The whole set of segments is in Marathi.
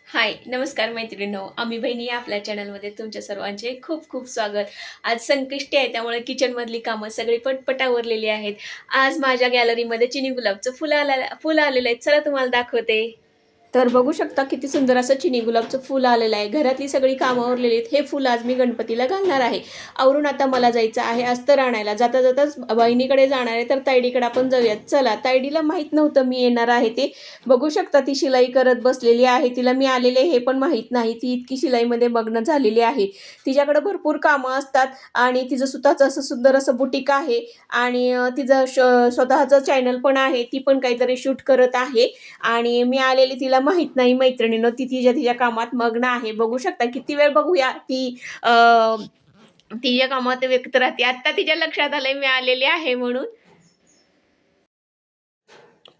हाय, नमस्कार मैत्रिणींनो. आम्ही बहिणी या आपल्या चॅनलमध्ये तुमच्या सर्वांचे खूप खूप स्वागत. आज संकष्टी आहे त्यामुळे किचनमधली कामं सगळी पटपट आवरलेली आहेत. आज माझ्या गॅलरीमध्ये चिनी गुलाबचं फुलं आलेलं आहे. चला तुम्हाला दाखवते. तर बघू शकता किती सुंदर असं चिनी गुलाबचं फुल आलेलं आहे. घरातली सगळी कामं आवरलेली आहेत. हे फुल आज मी गणपतीला घालणार आहे. आवरून आता मला जायचं आहे अस्तर आणायला. जाता जाताच बहिणीकडे जाणार आहे, तर तायडीकडे आपण जाऊयात. चला, तायडीला माहीत नव्हतं मी येणार आहे ते. बघू शकता ती शिलाई करत बसलेली आहे. तिला मी आलेले हे पण माहीत नाही. ती इतकी शिलाईमध्ये मग्न झालेली आहे. तिच्याकडे भरपूर कामं असतात आणि तिचं स्वतःचं असं सुंदर असं बुटीक आहे आणि तिचं स्वतःचं चॅनल पण आहे. ती पण काहीतरी शूट करत आहे आणि मी आलेली तिला माहीत नाही मैत्रिणीनं. ती तिच्या तिच्या कामात मग्न आहे. बघू शकता किती वेळ बघूया ती तिच्या कामात व्यक्त राहते. आत्ता तिच्या लक्षात आलंय मी आलेली आहे म्हणून.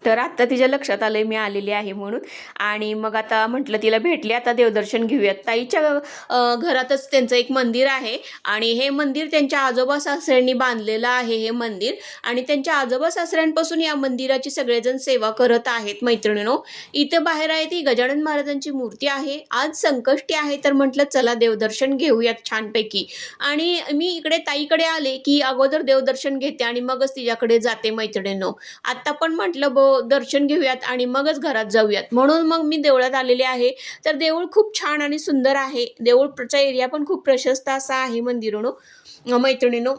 तर आत्ता तिच्या लक्षात आलंय मी आलेली आहे म्हणून. आणि मग आता म्हटलं तिला भेटले, आता देवदर्शन घेऊयात. ताईच्या घरातच त्यांचं एक मंदिर आहे आणि हे मंदिर त्यांच्या आजोबा सासऱ्यांनी बांधलेलं आहे हे मंदिर. आणि त्यांच्या आजोबा सासऱ्यांपासून या मंदिराची सगळेजण सेवा करत आहेत मैत्रिणींनो. इथं बाहेर आहे ती गजानन महाराजांची मूर्ती आहे. आज संकष्टी आहे तर म्हटलं चला देवदर्शन घेऊयात छानपैकी. आणि मी इकडे ताईकडे आले की अगोदर देवदर्शन घेते आणि मगच तिच्याकडे जाते मैत्रिणींनो. आत्ता पण म्हटलं दर्शन घेऊयात आणि मगच घरात जाऊयात, म्हणून मग मी देवळात आलेले आहे. तर देऊळ खूप छान आणि सुंदर आहे. देऊळचा एरिया पण खूप प्रशस्त असा आहे मंदिरानो मैत्रिणीनो.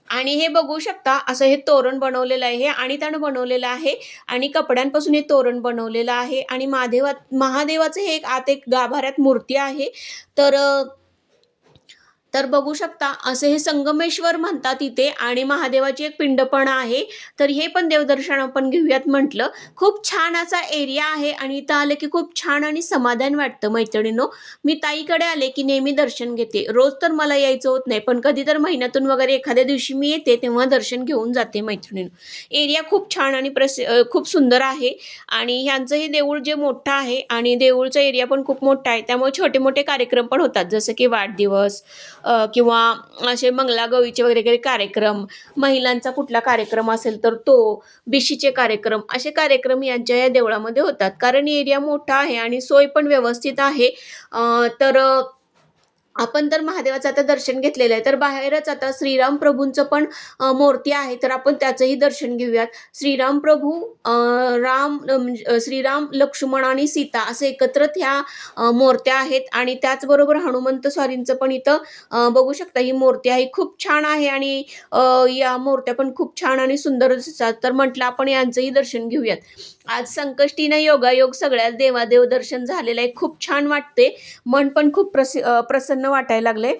आणि हे बघू शकता असं हे तोरण बनवलेलं आहे. हे आणीताण बनवलेलं आहे आणि कपड्यांपासून हे तोरण बनवलेलं आहे. आणि महादेवाचं हे आत एक गाभाऱ्यात मूर्ती आहे. तर तर बघू शकता असं हे संगमेश्वर म्हणतात इथे आणि महादेवाची एक पिंड पण आहे. तर हे पण देवदर्शन आपण घेऊयात म्हटलं. खूप छान असा एरिया आहे आणि इथं आले की खूप छान आणि समाधान वाटतं मैत्रिणींनो. मी ताईकडे आले की नेहमी दर्शन घेते. रोज तर मला यायचं होत नाही, पण कधी तर महिन्यातून वगैरे एखाद्या दिवशी मी येते तेव्हा दर्शन घेऊन जाते मैत्रिणींनो. एरिया खूप छान आणि खूप सुंदर आहे. आणि ह्यांचं हे देऊळ जे मोठं आहे आणि देऊळचा एरिया पण खूप मोठा आहे, त्यामुळे छोटे मोठे कार्यक्रम पण होतात, जसं की वाढदिवस किंवा असे मंगलागौरीचे वगैरे काही कार्यक्रम, महिलांचा कुठला कार्यक्रम असेल तर तो, बिशीचे कार्यक्रम, असे कार्यक्रम यांच्या या देवळामध्ये होतात. कारण एरिया मोठा आहे आणि सोय पण व्यवस्थित आहे. तर आपण तर महादेवाचं आता दर्शन घेतलेलं आहे, तर बाहेरच आता श्रीराम प्रभूंचं पण मूर्ती आहे, तर आपण त्याचंही दर्शन घेऊयात. श्रीराम प्रभू म्हणजे श्रीराम, लक्ष्मण आणि सीता असे एकत्रित ह्या मूर्त्या आहेत. आणि त्याचबरोबर हनुमंत स्वारींचं पण इथं बघू शकता ही मूर्ती आहे. खूप छान आहे आणि या मूर्त्या पण खूप छान आणि सुंदर दिसतात. तर म्हटलं आपण यांचंही दर्शन घेऊयात. आज संकष्टीनं योगायोग सगळ्याच देवादेव दर्शन झालेलं आहे. खूप छान वाटते. मन पण खूप प्रसन्न वाटायला लागले.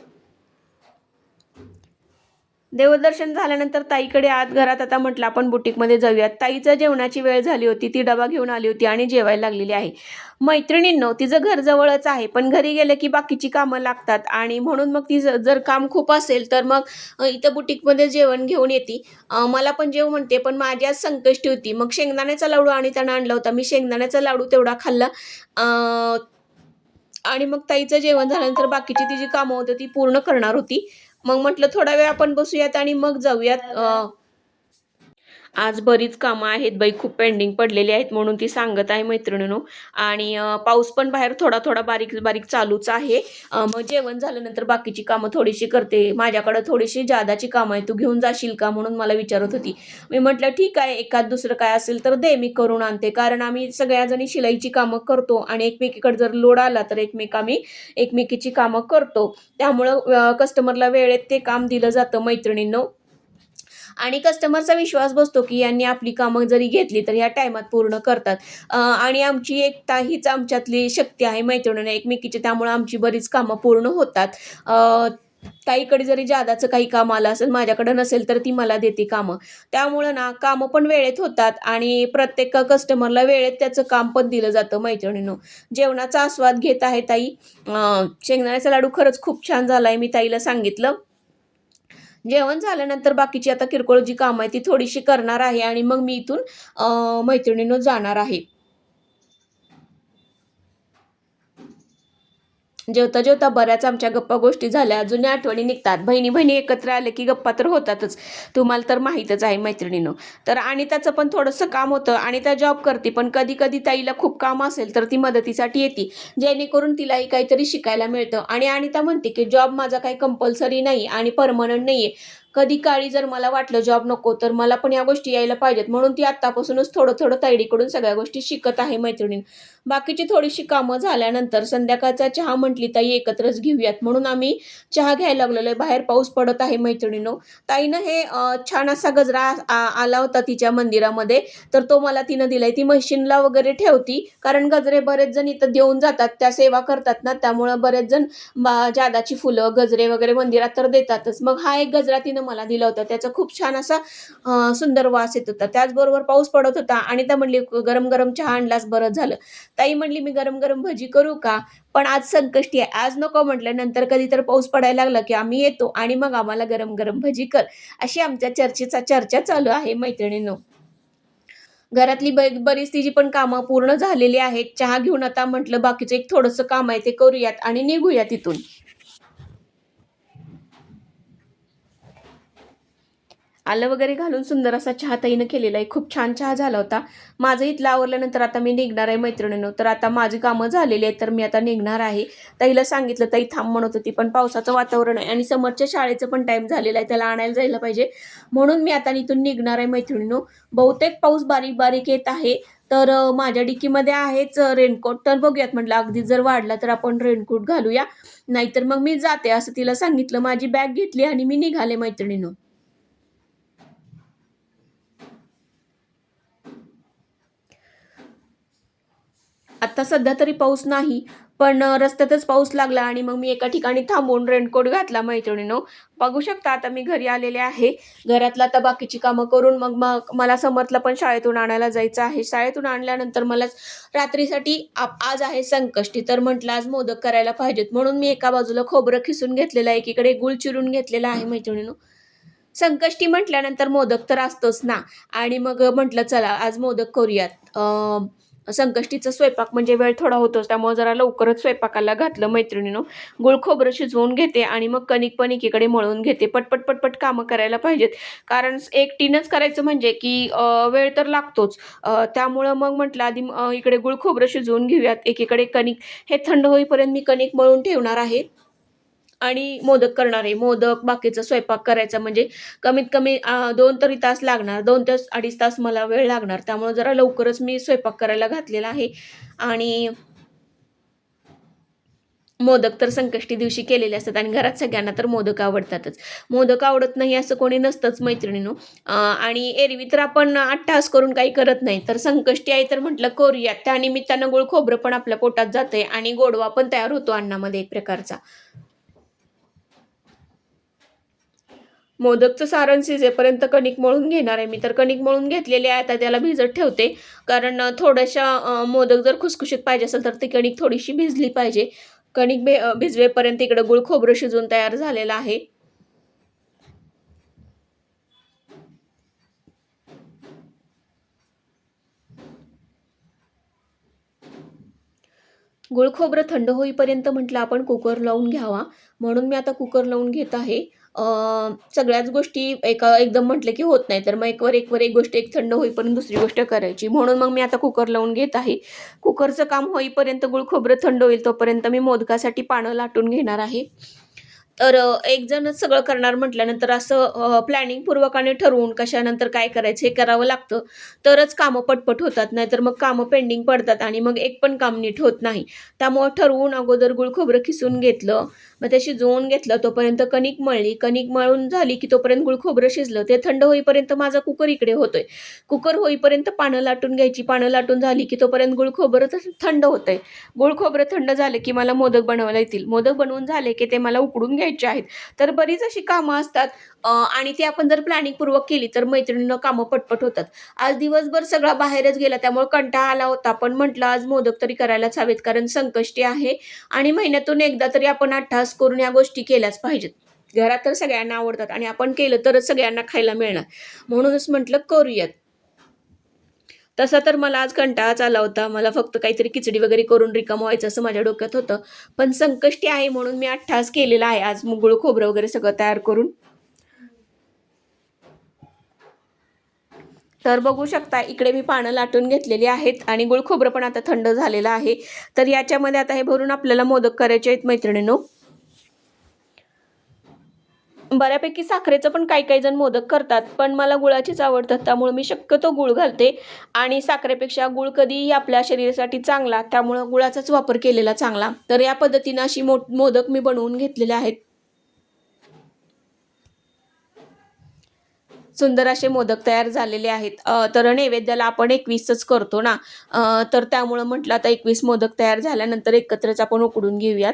देवदर्शन झाल्यानंतर ताईकडे आत घरात आता म्हटलं आपण बुटीकमध्ये जाऊयात. ताईचं जेवणाची वेळ झाली होती. ती डबा घेऊन आली होती आणि जेवायला लागलेली आहे. मैत्रिणींनो, तिचं घर जवळच आहे, पण घरी गेलं की बाकीची कामं लागतात आणि म्हणून मग ती जर काम खूप असेल तर मग इथं बुटीकमध्ये जेवण घेऊन येते. मला पण जेव म्हणते, पण माझी आज संकष्टी होती. मग शेंगदाण्याचा लाडू आणि त्यानं आणला होता. मी शेंगदाण्याचा लाडू तेवढा खाल्ला. आणि मग ताईचं जेवण झाल्यानंतर बाकीची ती जी कामं होती ती पूर्ण करणार होती. मग म्हटलं थोडा वेळ आपण बसूयात आणि मग जाऊयात. आज बरीच कामं आहेत बाई, खूप पेंडिंग पडलेली आहेत म्हणून ती सांगत आहे मैत्रिणीनो. आणि पाऊस पण बाहेर थोडा थोडा बारीक बारीक चालूच आहे. मग जेवण झाल्यानंतर बाकीची कामं थोडीशी करते. माझ्याकडं थोडीशी जादाची कामं आहे, तू घेऊन जाशील का म्हणून मला विचारत होती. मी म्हटलं ठीक आहे, एखाद दुसरं काय असेल तर दे, मी करून आणते. कारण आम्ही सगळ्याजणी शिलाईची कामं करतो आणि एकमेकीकडे जर लोड आला तर आम्ही एकमेकीची कामं करतो. त्यामुळं कस्टमरला वेळेत ते काम दिलं जातं मैत्रिणींनो. आणि कस्टमरचा विश्वास बसतो की यांनी आपली कामं जरी घेतली तर ह्या टायमात पूर्ण करतात. आणि आमची एकता हीच आमच्यातली शक्ती आहे मैत्रिणींनो एकमेकीची, त्यामुळे आमची बरीच कामं पूर्ण होतात. ताईकडे जरी जादाचं काही काम आलं असेल, माझ्याकडं नसेल तर ती मला देते कामं. त्यामुळं ना कामं पण वेळेत होतात आणि प्रत्येक कस्टमरला वेळेत त्याचं काम पण दिलं जातं मैत्रिणींनो. जेवणाचा आस्वाद घेत आहे ताई. शेंगदाण्याचा लाडू खरंच खूप छान झाला आहे, मी ताईला सांगितलं. जेवण झाल्यानंतर बाकीची आता किरकोळ जी कामं आहे ती थोडीशी करणार आहे आणि मग मी इथून मैत्रिणीनं जाणार आहे. जेवता जेवता बऱ्याच आमच्या गप्पा गोष्टी झाल्या, जुन्या आठवणी निघतात. बहिणी बहिणी एकत्र आले की गप्पा तर होतातच. तुम्हाला तर माहीतच आहे मैत्रिणींनो. तर अनिताचं पण थोडंसं काम होतं. अनिता जॉब करते, पण कधी कधी ताईला खूप काम असेल तर ती मदतीसाठी येते, जेणेकरून तिलाही काहीतरी शिकायला मिळतं. आणि अनिता म्हणते की जॉब माझा काही कंपल्सरी नाही आणि परमनंट नाही आहे. कधी काळी जर मला वाटलं जॉब नको, तर मला पण या गोष्टी यायला पाहिजेत, म्हणून ती आत्तापासूनच थोडं थोडं ताईडीकडून सगळ्या गोष्टी शिकत आहे मैत्रिणी. बाकीची थोडीशी कामं झाल्यानंतर संध्याकाळचा चहा म्हटली ताई एकत्रच घेऊयात, म्हणून आम्ही चहा घ्यायला लागलेलो आहे. बाहेर पाऊस पडत आहे मैत्रिणींनो. ताईनं हे छान असा गजरा आला होता तिच्या मंदिरामध्ये, तर तो मला तिनं दिलाय. ती मशीनला वगैरे ठेवती, कारण गजरे बरेच जण इथं देऊन जातात, त्या सेवा करतात ना, त्यामुळं बरेच जण जादाची फुलं गजरे वगैरे मंदिरात तर देतातच. मग हा एक गजरा तिनं मला दिला होता, त्याचा खूप छान असा सुंदर वास येत होता. त्याचबरोबर पाऊस पडत होता आणि त्या म्हणली गरम गरम चहा आणलास बरं झालं. ताई म्हणली मी गरम गरम भजी करू का, पण आज संकष्टी आहे, आज नको म्हटलं, नंतर कधी तर पाऊस पडायला लागला की आम्ही येतो आणि मग आम्हाला गरम गरम भजी कर. अशी आमच्या चर्चा चालू आहे मैत्रिणींनो. घरातली बरीच तिची पण कामं पूर्ण झालेली आहेत. चहा घेऊन आता म्हटलं बाकीचं एक थोडंसं काम आहे ते करूयात आणि निघूया तिथून. आलं वगैरे घालून सुंदर असा चहा ताईनं केलेला आहे. खूप छान चहा झाला होता. माझं इथलं आवरल्यानंतर आता मी निघणार आहे मैत्रिणींनो. तर आता माझी कामं झालेली आहेत, तर मी आता निघणार आहे. ताईला सांगितलं, ताई थांब म्हणत होती, पण पावसाचं वातावरण आहे आणि समोरच्या शाळेचं पण टाईम झालेला आहे, त्याला आणायला जायला पाहिजे. म्हणून मी आता इथून निघणार आहे मैत्रिणींनो. बहुतेक पाऊस बारीक बारीक येत आहे. तर माझ्या डिकीमध्ये आहेच रेनकोट. तर बघूयात म्हटलं अगदी जर वाढला तर आपण रेनकोट घालूया. नाहीतर मग मी जाते असं तिला सांगितलं. माझी बॅग घेतली आणि मी निघाले मैत्रिणींनो. आत्ता सध्या तरी पाऊस नाही, पण रस्त्यातच पाऊस लागला आणि मग मी एका ठिकाणी थांबून रेनकोट घातला मैत्रिणीनो. बघू शकता आता मी घरी आलेले आहे. घरातलं आता बाकीची कामं करून मग मग मला समर्थला पण शाळेतून आणायला जायचं आहे. शाळेतून आणल्यानंतर मला रात्रीसाठी आज आहे संकष्टी, तर म्हटलं आज मोदक करायला पाहिजेत. म्हणून मी एका बाजूला खोबरं खिसून घेतलेलं आहे, एकीकडे गूळ चिरून घेतलेला आहे मैत्रिणीनो. संकष्टी म्हटल्यानंतर मोदक तर असतोच ना. आणि मग म्हटलं चला आज मोदक करूयात. संकष्टीचा स्वयंपाक म्हणजे वेळ थोडा होतोच, त्यामुळे जरा लवकरच स्वयंपाकाला घातलं मैत्रिणीनो. गूळ खोबरं शिजवून घेते आणि मग कणिक पण एकीकडे मळून घेते. पटपट पटपट कामं करायला पाहिजेत, कारण एकटीनंच करायचं म्हणजे की वेळ तर लागतोच. त्यामुळं मग म्हटलं आधी इकडे गूळ खोबरं शिजवून घेऊयात, एकीकडे कणिक हे थंड होईपर्यंत मी कणिक मळून ठेवणार आहे आणि मोदक करणार आहे. मोदक बाकीचा स्वयंपाक करायचा म्हणजे कमीत कमी 2 तरी तास लागणार. 2 तास 2.5 तास मला वेळ लागणार. त्यामुळे जरा लवकरच मी स्वयंपाक करायला घातलेला आहे. आणि मोदक तर संकष्टी दिवशी केलेले असतात आणि घरात सगळ्यांना तर मोदक आवडतातच. मोदक आवडत नाही असं कोणी नसतंच मैत्रिणींनो. आणि एरवी तर आपण अट्टहास करून काही करत नाही. तर संकष्टी आहे तर म्हटलं करूया. त्या निमित्तानं गूळ खोबरं पण आपल्या पोटात जातंय आणि गोडवा पण तयार होतो अन्नामध्ये एक प्रकारचा. मोदकचं सारण शिजेपर्यंत कणिक मळून घेणार आहे मी. तर कणिक मळून घेतलेली आहे. आता त्याला भिजत ठेवते. कारण थोड्याशा मोदक जर खुसखुशीत पाहिजे असेल तर ती कणिक थोडीशी भिजली पाहिजे. कणिक भिजवेपर्यंत इकडं गूळ खोबरं शिजून तयार झालेलं आहे. गूळ खोबरं थंड होईपर्यंत म्हटलं आपण कुकर लावून घ्यावा. म्हणून मी आता कुकर लावून घेत आहे. अ, सगळ्याच गोष्टी एकदम म्हटलं की होत नाही. तर मग एकवर एक गोष्ट एक थंड होईपर्यंत दुसरी गोष्ट करायची. म्हणून मग मी आता कुकर लावून घेत आहे. कुकरचं काम होईपर्यंत गूळ खोबरं थंड होईल तोपर्यंत मी मोदकासाठी पानं लाटून घेणार आहे. तर एक जणच सगळं करणार म्हटल्यानंतर असं प्लॅनिंगपूर्वकाने ठरवून कशानंतर काय करायचं हे करावं लागतं. तरच कामं पटपट होतात. नाहीतर मग कामं पेंडिंग पडतात आणि मग एक पण काम नीट होत नाही. त्यामुळं ठरवून अगोदर गूळ खोबरं खिसून घेतलं. मग ते शिजवून घेतलं. तोपर्यंत कणिक मळली. कणिक मळून झाली की तोपर्यंत गूळ खोबरं शिजलं. ते थंड होईपर्यंत माझा कुकर इकडे होतोय. कुकर होईपर्यंत पानं लाटून घ्यायची. पानं लाटून झाली की तोपर्यंत गूळ खोबरं तर थंड होतंय. गूळ खोबरं थंड झालं की मला मोदक बनवायला येतील. मोदक बनवून झाले की ते मला उकडून घ्यायचे आहेत. तर बरीच अशी कामं असतात. आणि ती आपण जर प्लॅनिंगपूर्वक केली तर मैत्रिणीनं कामं पटपट होतात. आज दिवसभर सगळा बाहेरच गेला, त्यामुळे कंटाळा आला होता. पण म्हटलं आज मोदक तरी करायलाच हवेत, कारण संकष्टी आहे आणि महिन्यातून एकदा तरी आपण अट्टहास करून या गोष्टी केल्याच पाहिजेत. घरात तर सगळ्यांना आवडतात आणि आपण केलं तरच सगळ्यांना खायला मिळणार. म्हणूनच म्हटलं करूयात. तसा तर मला आज कंटाळाच आला होता. मला फक्त काहीतरी खिचडी वगैरे करून रिकामं व्हायचं असं माझ्या डोक्यात होतं. पण संकष्टी आहे म्हणून मी अट्टाहास केलेला आहे आज गुळ खोबरं वगैरे सगळं तयार करून. तर बघू शकता इकडे मी पानं लाटून घेतलेली आहेत आणि गुळ खोबरं पण आता थंड झालेलं आहे. तर याच्यामध्ये आता हे भरून आपल्याला मोदक करायचे आहेत मैत्रिणींनो. बऱ्यापैकी साखरेचं पण काही काही जण मोदक करतात, पण मला गुळाचीच आवडतात, त्यामुळे मी शक्यतो गुळ घालते. आणि साखरेपेक्षा गुळ कधीही आपल्या शरीरासाठी चांगला, त्यामुळं गुळाचाच वापर केलेला चांगला. तर या पद्धतीनं अशी मोदक मी बनवून घेतलेले आहेत. सुंदर असे मोदक तयार झालेले आहेत. तर नैवेद्याला आपण 21च करतो ना, तर त्यामुळं म्हटलं आता 21 मोदक तयार झाल्यानंतर एकत्रच आपण उकडून घेऊयात.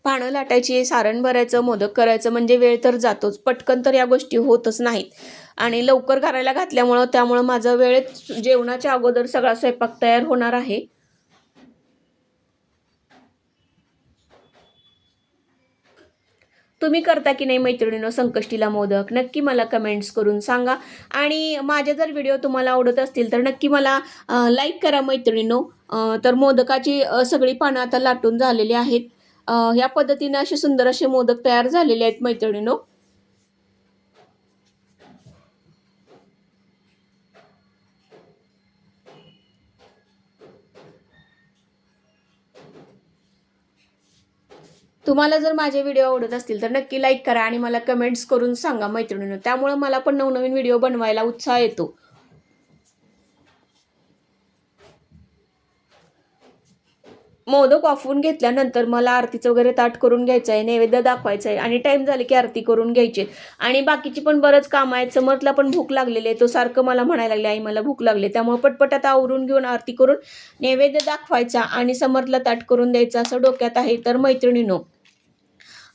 पानं लाटायची, सारण भरायचं, मोदक करायचं म्हणजे वेळ तर जातोच. पटकन तर या गोष्टी होतच नाहीत आणि लवकर करायला घातल्यामुळं त्यामुळं माझा वेळेत जेवणाच्या अगोदर सगळा स्वयंपाक तयार होणार आहे. तुम्ही करता की नाही मैत्रिणींनो संकष्टीला मोदक? नक्की मला कमेंट्स करून सांगा. आणि माझे जर व्हिडिओ तुम्हाला आवडत असतील तर नक्की मला लाईक करा मैत्रिणींनो. तर मोदकाची सगळी पानं आता लाटून झालेली आहेत. ह्या पद्धतीने असे सुंदर असे मोदक तयार झालेले आहेत मैत्रिणींनो. तुम्हाला जर माझे व्हिडिओ आवडत असतील तर नक्की लाईक करा आणि मला कमेंट्स करून सांगा मैत्रिणींनो. त्यामुळे मला पण नवनवीन व्हिडिओ बनवायला उत्साह येतो. मोदक वाफवून घेतल्यानंतर मला आरतीचं वगैरे ताट करून घ्यायचं आहे, नैवेद्य दाखवायचं आहे आणि टाईम झाले की आरती करून घ्यायची. आणि बाकीची पण बरंच काम आहेत. समर्थला पण भूक लागलेली आहे. तो सारखं मला म्हणायला लागले, आई मला भूक लागली. त्यामुळे पटपट आता आवरून घेऊन आरती करून नैवेद्य दाखवायचा आणि समर्थला ताट करून द्यायचं असं डोक्यात आहे. तर मैत्रिणींनो,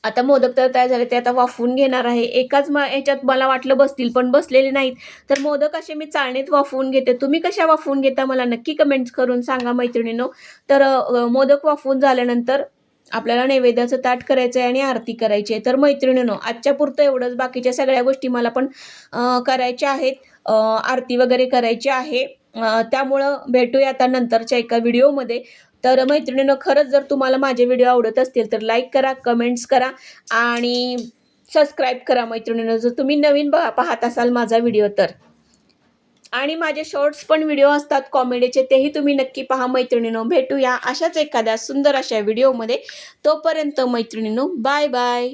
आता मोदक तर तयार झाले, ते आता वाफवून घेणार आहे. एकाच ह्याच्यात मला वाटलं बसतील, पण बसलेले नाहीत. तर मोदक असे मी चाळणीत वाफवून घेते. तुम्ही कशा वाफवून घेता मला नक्की कमेंट्स करून सांगा मैत्रिणींनो. तर मोदक वाफवून झाल्यानंतर आपल्याला नैवेद्याचं ताट करायचं आहे आणि आरती करायची आहे. तर मैत्रिणींनो, आजच्या पुरतं एवढंच. बाकीच्या सगळ्या गोष्टी मला पण करायच्या आहेत. आरती वगैरे करायची आहे. त्यामुळं भेटूया आता नंतरच्या एका व्हिडिओमध्ये. तर मैत्रिणींनो, खरंच जर तुम्हाला माझे व्हिडिओ आवडत असतील तर लाईक करा, कमेंट्स करा आणि सबस्क्राईब करा मैत्रिणींनो, जर तुम्ही नवीन पाहत असाल माझा व्हिडिओ तर. आणि माझे शॉर्ट्स पण व्हिडिओ असतात कॉमेडीचे, तेही तुम्ही नक्की पहा मैत्रिणींनो. भेटूया अशाच एखाद्या सुंदर अशा व्हिडिओमध्ये. तोपर्यंत मैत्रिणींनो, बाय बाय.